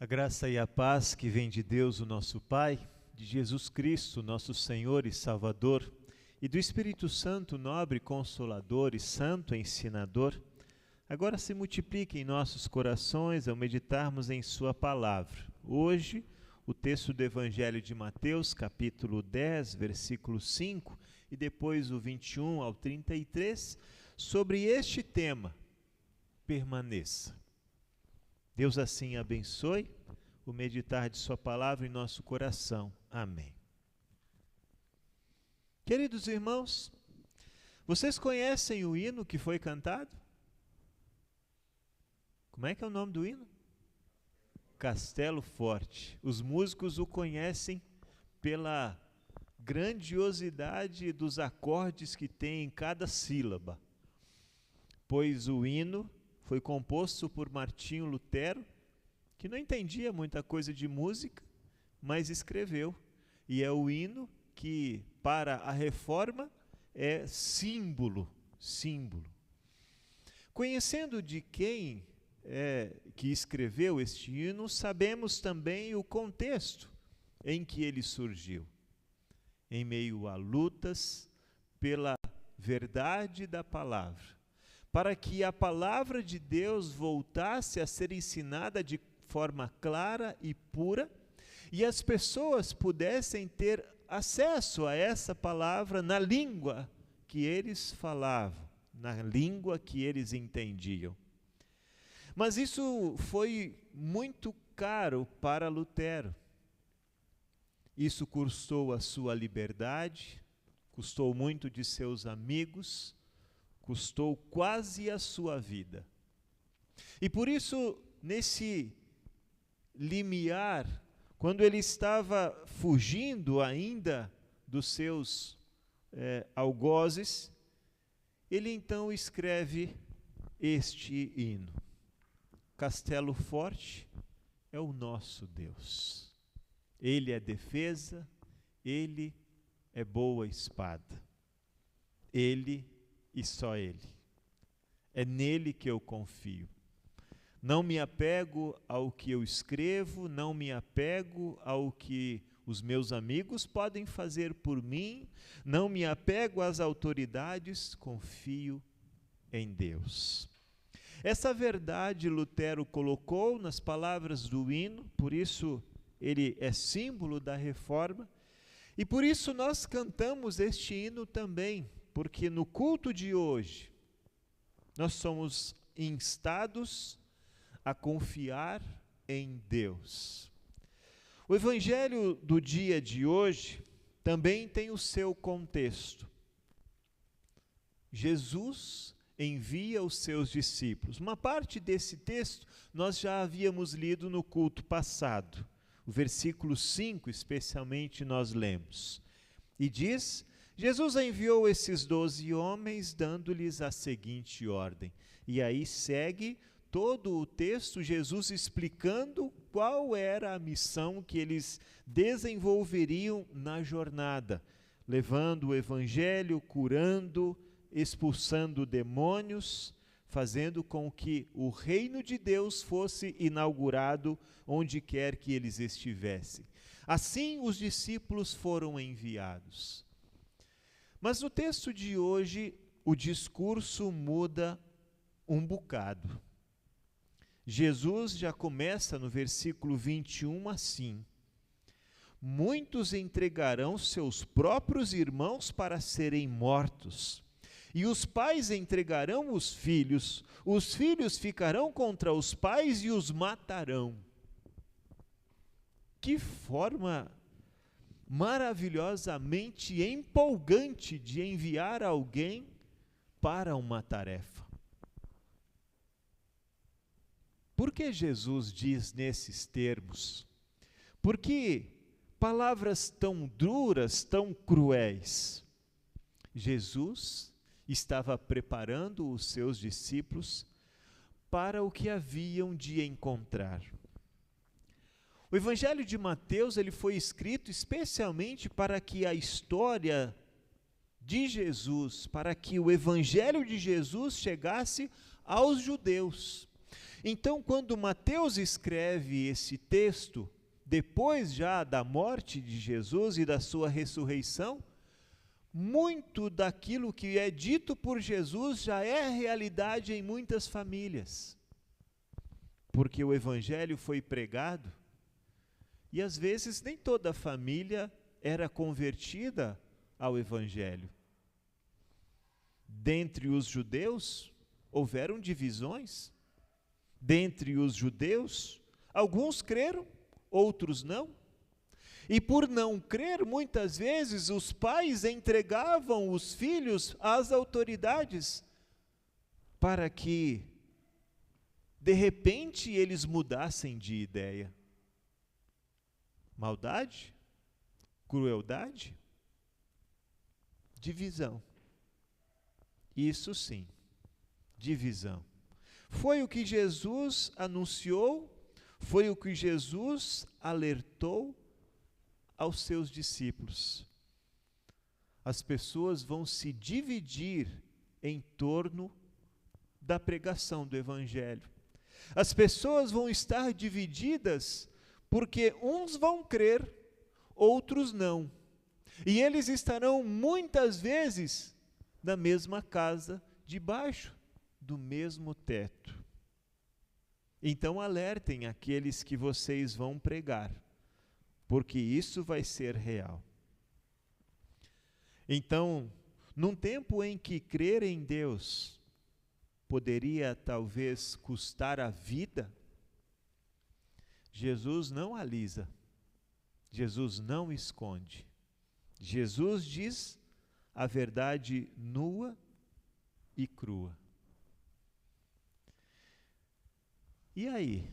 A graça e a paz que vem de Deus, o nosso Pai, de Jesus Cristo, nosso Senhor e Salvador, e do Espírito Santo, nobre Consolador e Santo Ensinador, agora se multiplique em nossos corações ao meditarmos em Sua Palavra. Hoje, o texto do Evangelho de Mateus, capítulo 10, versículo 5, e depois o 21 ao 33, sobre este tema: permaneça. Deus assim abençoe o meditar de Sua Palavra em nosso coração. Amém. Queridos irmãos, vocês conhecem o hino que foi cantado? Como é que é o nome do hino? Castelo Forte. Os músicos o conhecem pela grandiosidade dos acordes que tem em cada sílaba, pois o hino foi composto por Martinho Lutero, que não entendia muita coisa de música, mas escreveu. E é o hino que, para a Reforma, é símbolo. Conhecendo de quem que escreveu este hino, sabemos também o contexto em que ele surgiu. Em meio a lutas pela verdade da palavra, para que a palavra de Deus voltasse a ser ensinada de forma clara e pura, e as pessoas pudessem ter acesso a essa palavra na língua que eles falavam, na língua que eles entendiam. Mas isso foi muito caro para Lutero. Isso custou a sua liberdade, custou muito de seus amigos, custou quase a sua vida. E por isso, nesse limiar, quando ele estava fugindo ainda dos seus algozes, ele então escreve este hino: Castelo Forte é o nosso Deus. Ele é defesa, Ele é boa espada. Ele e só Ele. É nele que eu confio. Não me apego ao que eu escrevo, não me apego ao que os meus amigos podem fazer por mim, não me apego às autoridades, confio em Deus. Essa verdade Lutero colocou nas palavras do hino, por isso ele é símbolo da Reforma, e por isso nós cantamos este hino também, porque no culto de hoje nós somos instados a confiar em Deus. O evangelho do dia de hoje também tem o seu contexto. Jesus envia os seus discípulos. Uma parte desse texto nós já havíamos lido no culto passado. O versículo 5, especialmente, nós lemos. E diz: Jesus enviou esses 12 homens, dando-lhes a seguinte ordem. E aí segue todo o texto, Jesus explicando qual era a missão que eles desenvolveriam na jornada, levando o evangelho, curando, expulsando demônios, fazendo com que o reino de Deus fosse inaugurado onde quer que eles estivessem. Assim, os discípulos foram enviados. Mas no texto de hoje, o discurso muda um bocado. Jesus já começa no versículo 21 assim: muitos entregarão seus próprios irmãos para serem mortos, e os pais entregarão os filhos ficarão contra os pais e os matarão. Que forma maravilhosamente empolgante de enviar alguém para uma tarefa. Por que Jesus diz nesses termos? Por que palavras tão duras, tão cruéis? Jesus estava preparando os seus discípulos para o que haviam de encontrar. O Evangelho de Mateus ele foi escrito especialmente para que a história de Jesus, para que o Evangelho de Jesus chegasse aos judeus. Então, quando Mateus escreve esse texto, depois já da morte de Jesus e da sua ressurreição, muito daquilo que é dito por Jesus já é realidade em muitas famílias. Porque o evangelho foi pregado e às vezes nem toda a família era convertida ao evangelho. Dentre os judeus houveram divisões. Dentre os judeus, alguns creram, outros não. E por não crer, muitas vezes os pais entregavam os filhos às autoridades para que, de repente, eles mudassem de ideia. Maldade? Crueldade? Divisão. Isso sim, divisão. Foi o que Jesus anunciou, foi o que Jesus alertou aos seus discípulos. As pessoas vão se dividir em torno da pregação do evangelho. As pessoas vão estar divididas porque uns vão crer, outros não. E eles estarão muitas vezes na mesma casa, debaixo do mesmo teto. Então alertem aqueles que vocês vão pregar, porque isso vai ser real. Então, num tempo em que crer em Deus poderia talvez custar a vida, Jesus não alisa, Jesus não esconde. Jesus diz a verdade nua e crua. E aí?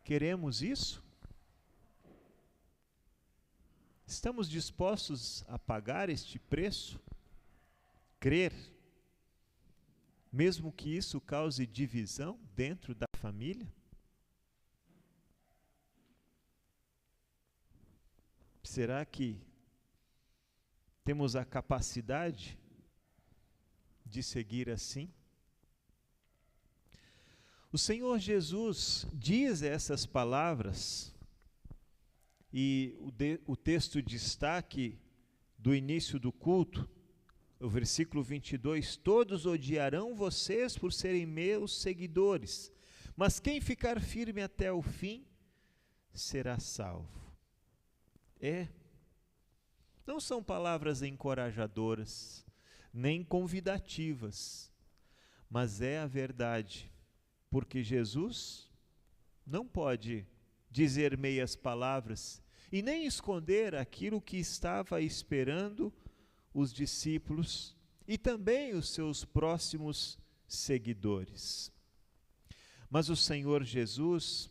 Queremos isso? Estamos dispostos a pagar este preço? Crer? Mesmo que isso cause divisão dentro da família? Será que temos a capacidade de seguir assim? O Senhor Jesus diz essas palavras, e o texto destaque do início do culto, o versículo 22, todos odiarão vocês por serem meus seguidores, mas quem ficar firme até o fim será salvo. Não são palavras encorajadoras, nem convidativas, mas é a verdade. Porque Jesus não pode dizer meias palavras e nem esconder aquilo que estava esperando os discípulos e também os seus próximos seguidores. Mas o Senhor Jesus,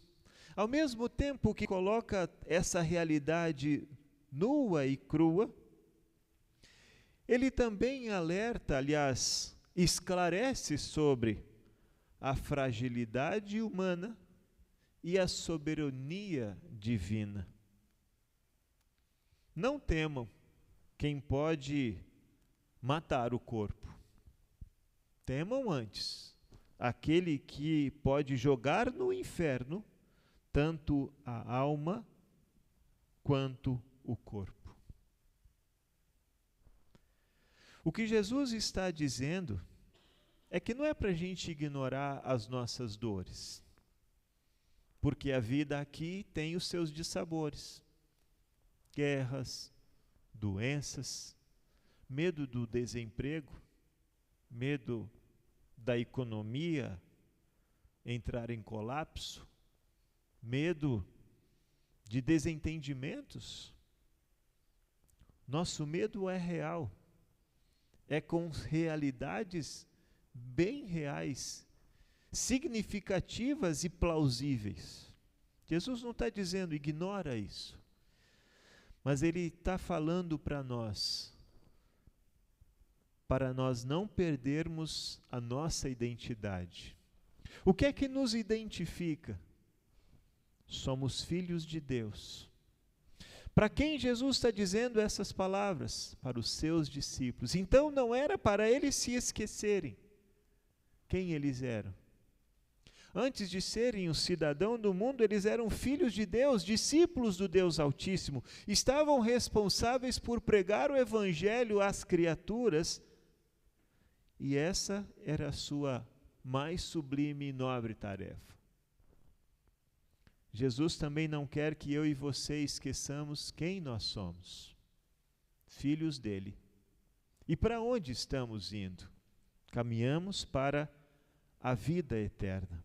ao mesmo tempo que coloca essa realidade nua e crua, ele também alerta, aliás, esclarece sobre a fragilidade humana e a soberania divina. Não temam quem pode matar o corpo. Temam antes aquele que pode jogar no inferno tanto a alma quanto o corpo. O que Jesus está dizendo é que não é para a gente ignorar as nossas dores, porque a vida aqui tem os seus dissabores, guerras, doenças, medo do desemprego, medo da economia entrar em colapso, medo de desentendimentos. Nosso medo é real, é com realidades bem reais, significativas e plausíveis. Jesus não está dizendo ignora isso, mas Ele está falando para nós não perdermos a nossa identidade. O que é que nos identifica? Somos filhos de Deus. Para quem Jesus está dizendo essas palavras? Para os seus discípulos. Então não era para eles se esquecerem quem eles eram. Antes de serem um cidadão do mundo, eles eram filhos de Deus, discípulos do Deus Altíssimo. Estavam responsáveis por pregar o Evangelho às criaturas, e essa era a sua mais sublime e nobre tarefa. Jesus também não quer que eu e você esqueçamos quem nós somos. Filhos dele. E para onde estamos indo? Caminhamos para a vida eterna.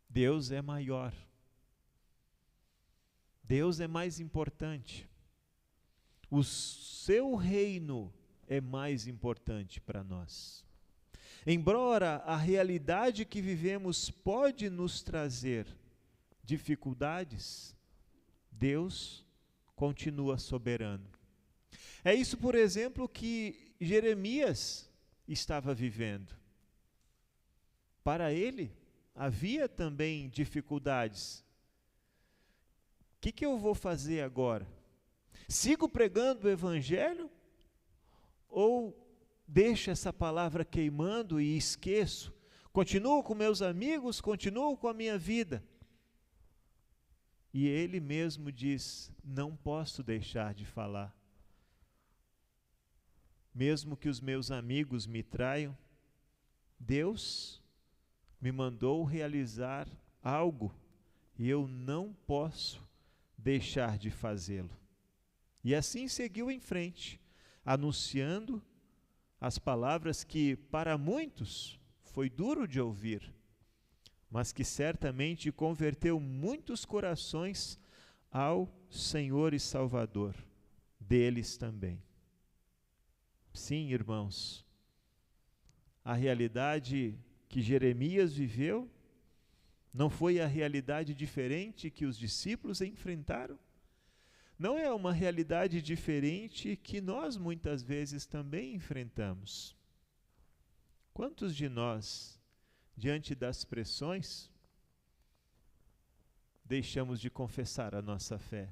Deus é maior. Deus é mais importante. O seu reino é mais importante para nós. Embora a realidade que vivemos pode nos trazer dificuldades, Deus continua soberano. É isso, por exemplo, que Jeremias estava vivendo. Para ele, havia também dificuldades. O que eu vou fazer agora? Sigo pregando o Evangelho? Ou deixo essa palavra queimando e esqueço? Continuo com meus amigos, continuo com a minha vida? E ele mesmo diz, não posso deixar de falar. Mesmo que os meus amigos me traiam, Deus me mandou realizar algo e eu não posso deixar de fazê-lo. E assim seguiu em frente, anunciando as palavras que para muitos foi duro de ouvir, mas que certamente converteu muitos corações ao Senhor e Salvador, deles também. Sim, irmãos, a realidade que Jeremias viveu não foi a realidade diferente que os discípulos enfrentaram? Não é uma realidade diferente que nós muitas vezes também enfrentamos. Quantos de nós, diante das pressões, deixamos de confessar a nossa fé?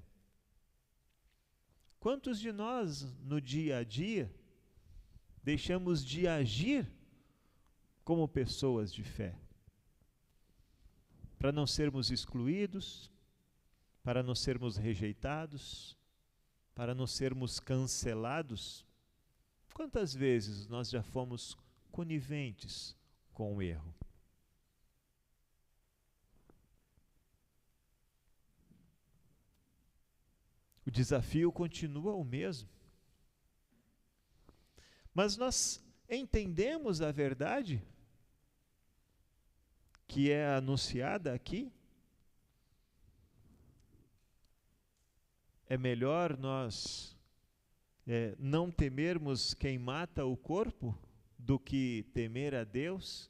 Quantos de nós, no dia a dia, deixamos de agir como pessoas de fé, para não sermos excluídos, para não sermos rejeitados, para não sermos cancelados? Quantas vezes nós já fomos coniventes com o erro? O desafio continua o mesmo. Mas nós entendemos a verdade que é anunciada aqui? É melhor nós não temermos quem mata o corpo do que temer a Deus,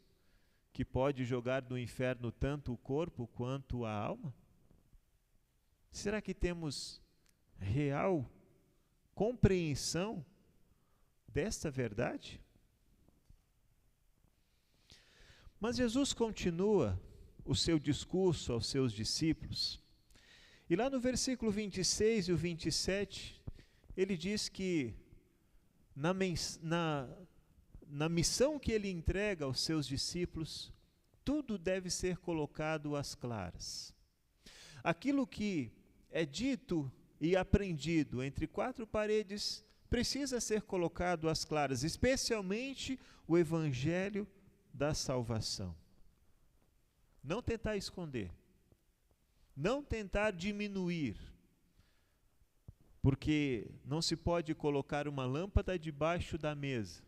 que pode jogar no inferno tanto o corpo quanto a alma? Será que temos real compreensão desta verdade? Mas Jesus continua o seu discurso aos seus discípulos. E lá no versículo 26 e o 27, ele diz que na missão que ele entrega aos seus discípulos, tudo deve ser colocado às claras. Aquilo que é dito e aprendido entre quatro paredes precisa ser colocado às claras, especialmente o Evangelho da salvação. Não tentar esconder, não tentar diminuir, porque não se pode colocar uma lâmpada debaixo da mesa.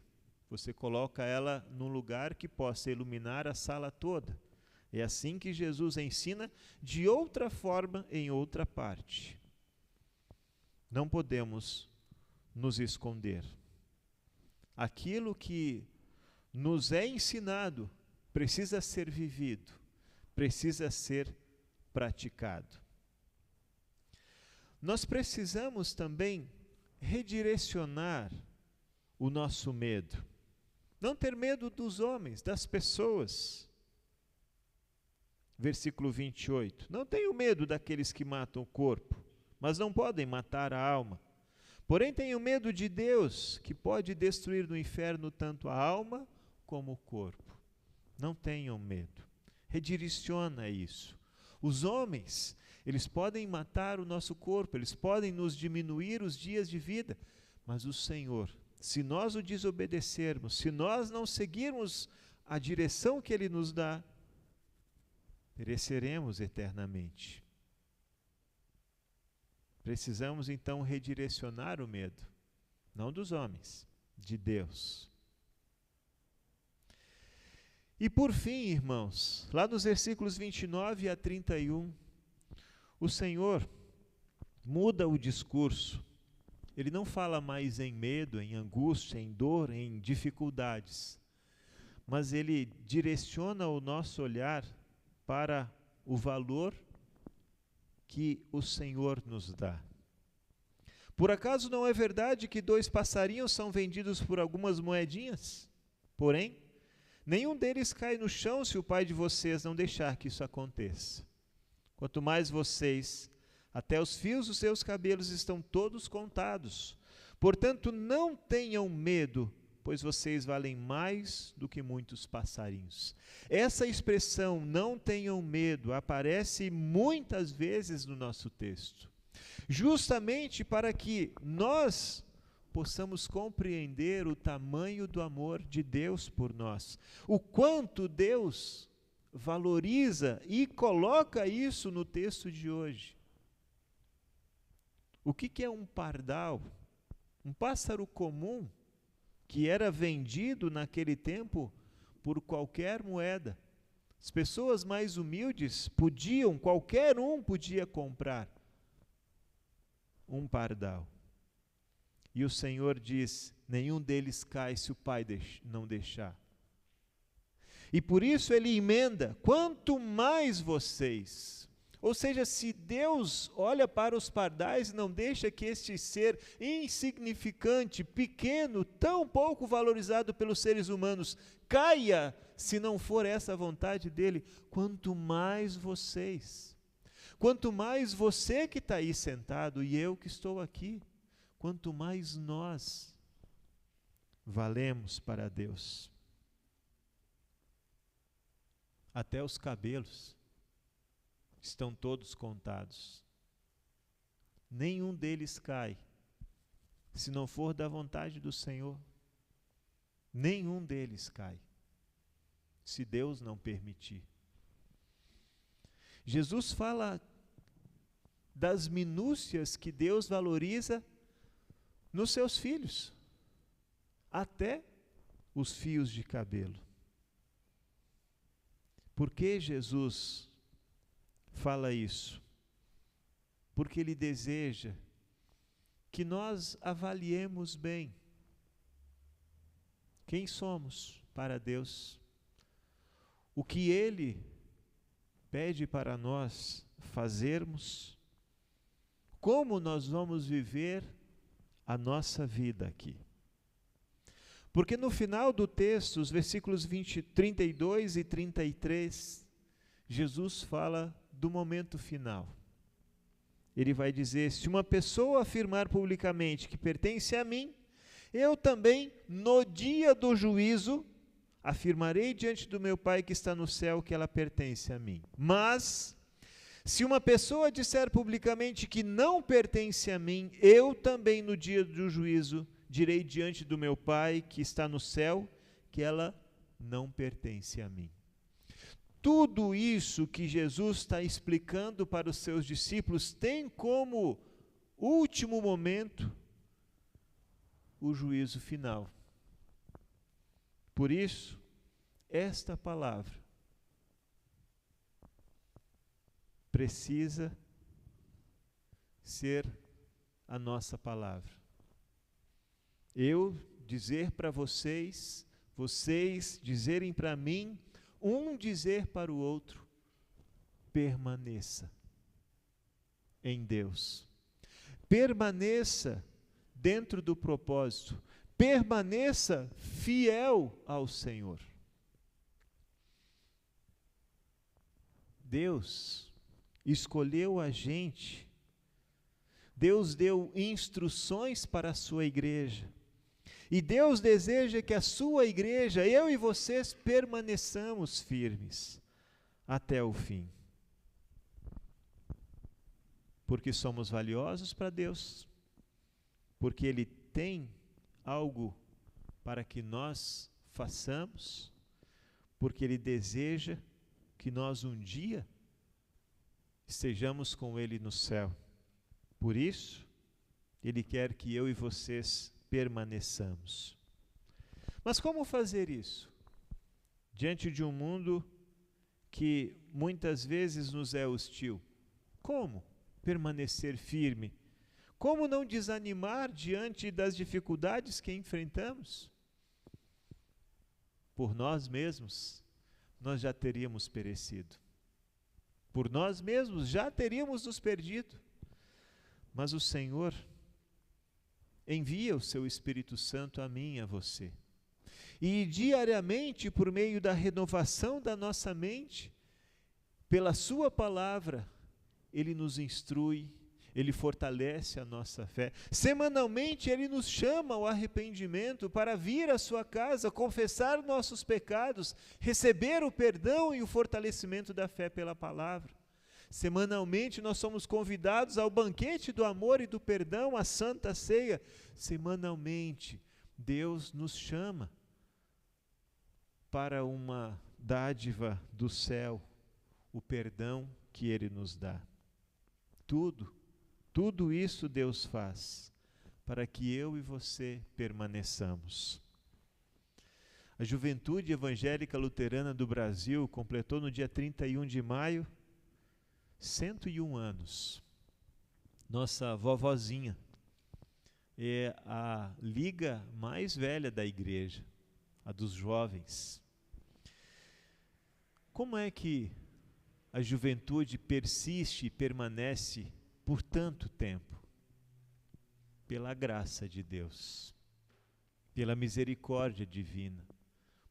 Você coloca ela num lugar que possa iluminar a sala toda. É assim que Jesus ensina de outra forma em outra parte. Não podemos nos esconder. Aquilo que nos é ensinado precisa ser vivido, precisa ser praticado. Nós precisamos também redirecionar o nosso medo. Não ter medo dos homens, das pessoas. Versículo 28. Não tenho medo daqueles que matam o corpo, mas não podem matar a alma. Porém tenho medo de Deus, que pode destruir no inferno tanto a alma como o corpo. Não tenham medo. Redireciona isso. Os homens, eles podem matar o nosso corpo, eles podem nos diminuir os dias de vida, mas o Senhor, se nós o desobedecermos, se nós não seguirmos a direção que Ele nos dá, pereceremos eternamente. Precisamos então redirecionar o medo, não dos homens, de Deus. E por fim, irmãos, lá nos versículos 29 a 31, o Senhor muda o discurso. Ele não fala mais em medo, em angústia, em dor, em dificuldades, mas ele direciona o nosso olhar para o valor que o Senhor nos dá. Por acaso não é verdade que 2 passarinhos são vendidos por algumas moedinhas? Porém, nenhum deles cai no chão se o Pai de vocês não deixar que isso aconteça. Quanto mais vocês, até os fios dos seus cabelos estão todos contados. Portanto, não tenham medo, pois vocês valem mais do que muitos passarinhos. Essa expressão, não tenham medo, aparece muitas vezes no nosso texto, justamente para que nós possamos compreender o tamanho do amor de Deus por nós, o quanto Deus valoriza e coloca isso no texto de hoje. O que é um pardal? Um pássaro comum que era vendido naquele tempo por qualquer moeda. As pessoas mais humildes qualquer um podia comprar um pardal. E o Senhor diz, nenhum deles cai se o Pai não deixar. E por isso ele emenda, quanto mais vocês. Ou seja, se Deus olha para os pardais e não deixa que este ser insignificante, pequeno, tão pouco valorizado pelos seres humanos, caia, se não for essa a vontade dele, quanto mais vocês. Quanto mais você que está aí sentado e eu que estou aqui, quanto mais nós valemos para Deus. Até os cabelos estão todos contados. Nenhum deles cai, se não for da vontade do Senhor. Nenhum deles cai, se Deus não permitir. Jesus fala das minúcias que Deus valoriza nos seus filhos, até os fios de cabelo. Por que Jesus fala isso? Porque Ele deseja que nós avaliemos bem quem somos para Deus, o que Ele pede para nós fazermos, como nós vamos viver a nossa vida aqui. Porque no final do texto, os versículos 32 e 33, Jesus fala do momento final. Ele vai dizer, se uma pessoa afirmar publicamente que pertence a mim, eu também, no dia do juízo, afirmarei diante do meu Pai que está no céu que ela pertence a mim. Mas, se uma pessoa disser publicamente que não pertence a mim, eu também, no dia do juízo, direi diante do meu Pai que está no céu que ela não pertence a mim. Tudo isso que Jesus está explicando para os seus discípulos tem como último momento o juízo final. Por isso, esta palavra precisa ser a nossa palavra. Eu dizer para vocês, vocês dizerem para mim, um dizer para o outro, permaneça em Deus. Permaneça dentro do propósito. Permaneça fiel ao Senhor. Deus escolheu a gente. Deus deu instruções para a sua igreja. E Deus deseja que a sua igreja, eu e vocês, permaneçamos firmes até o fim. Porque somos valiosos para Deus, porque Ele tem algo para que nós façamos, porque Ele deseja que nós um dia estejamos com Ele no céu. Por isso, Ele quer que eu e vocês permaneçamos. Mas como fazer isso? Diante de um mundo que muitas vezes nos é hostil. Como permanecer firme? Como não desanimar diante das dificuldades que enfrentamos? Por nós mesmos, nós já teríamos perecido. Por nós mesmos, já teríamos nos perdido. Mas o Senhor envia o seu Espírito Santo a mim e a você. E diariamente, por meio da renovação da nossa mente, pela sua palavra, Ele nos instrui, Ele fortalece a nossa fé. Semanalmente, Ele nos chama ao arrependimento para vir à sua casa, confessar nossos pecados, receber o perdão e o fortalecimento da fé pela palavra. Semanalmente, nós somos convidados ao banquete do amor e do perdão, à Santa Ceia. Semanalmente, Deus nos chama para uma dádiva do céu, o perdão que Ele nos dá. Tudo isso Deus faz para que eu e você permaneçamos. A Juventude Evangélica Luterana do Brasil completou no dia 31 de maio 101 anos. Nossa vovozinha é a liga mais velha da igreja, a dos jovens. Como é que a juventude persiste e permanece por tanto tempo? Pela graça de Deus, pela misericórdia divina,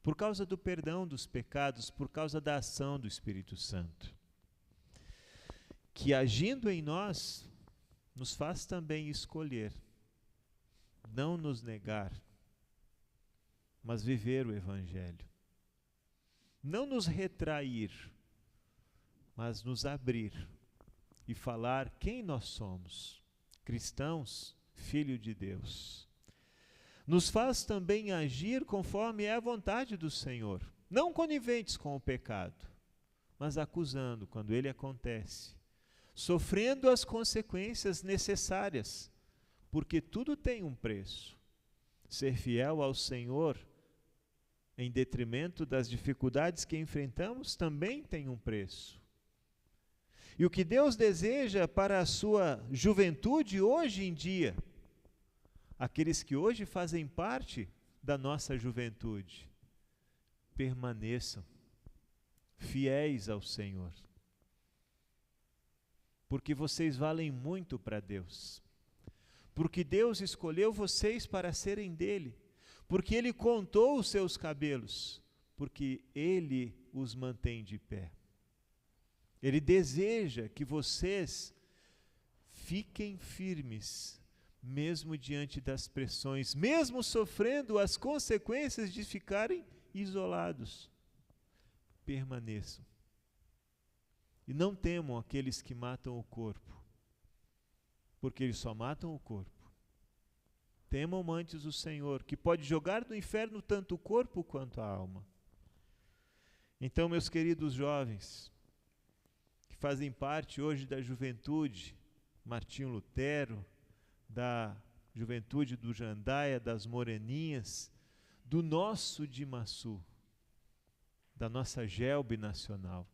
por causa do perdão dos pecados, por causa da ação do Espírito Santo, que agindo em nós, nos faz também escolher, não nos negar, mas viver o Evangelho. Não nos retrair, mas nos abrir e falar quem nós somos, cristãos, filho de Deus. Nos faz também agir conforme é a vontade do Senhor, não coniventes com o pecado, mas acusando quando ele acontece, sofrendo as consequências necessárias, porque tudo tem um preço. Ser fiel ao Senhor, em detrimento das dificuldades que enfrentamos, também tem um preço. E o que Deus deseja para a sua juventude hoje em dia, aqueles que hoje fazem parte da nossa juventude, permaneçam fiéis ao Senhor. Porque vocês valem muito para Deus. Porque Deus escolheu vocês para serem dele. Porque Ele contou os seus cabelos. Porque Ele os mantém de pé. Ele deseja que vocês fiquem firmes, mesmo diante das pressões, mesmo sofrendo as consequências de ficarem isolados. Permaneçam. E não temam aqueles que matam o corpo, porque eles só matam o corpo. Temam antes o Senhor, que pode jogar no inferno tanto o corpo quanto a alma. Então, meus queridos jovens, que fazem parte hoje da juventude, Martinho Lutero, da juventude do Jandaia, das Moreninhas, do nosso Dimaçu, da nossa Gelbe Nacional,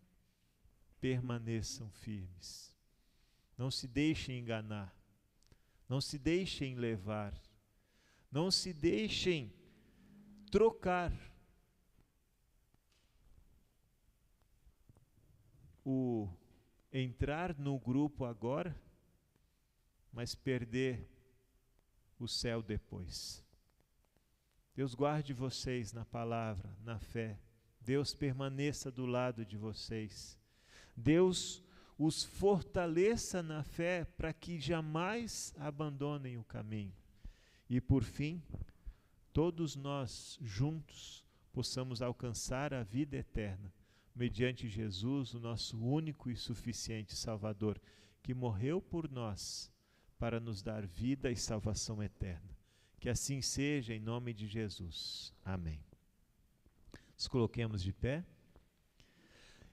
permaneçam firmes. Não se deixem enganar, não se deixem levar, não se deixem trocar o entrar no grupo agora, mas perder o céu depois. Deus guarde vocês na palavra, na fé. Deus permaneça do lado de vocês. Deus os fortaleça na fé para que jamais abandonem o caminho. E por fim, todos nós juntos possamos alcançar a vida eterna, mediante Jesus, o nosso único e suficiente Salvador, que morreu por nós para nos dar vida e salvação eterna. Que assim seja, em nome de Jesus. Amém. Nos coloquemos de pé.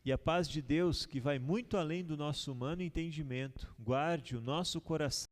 E a paz de Deus, que vai muito além do nosso humano entendimento, guarde o nosso coração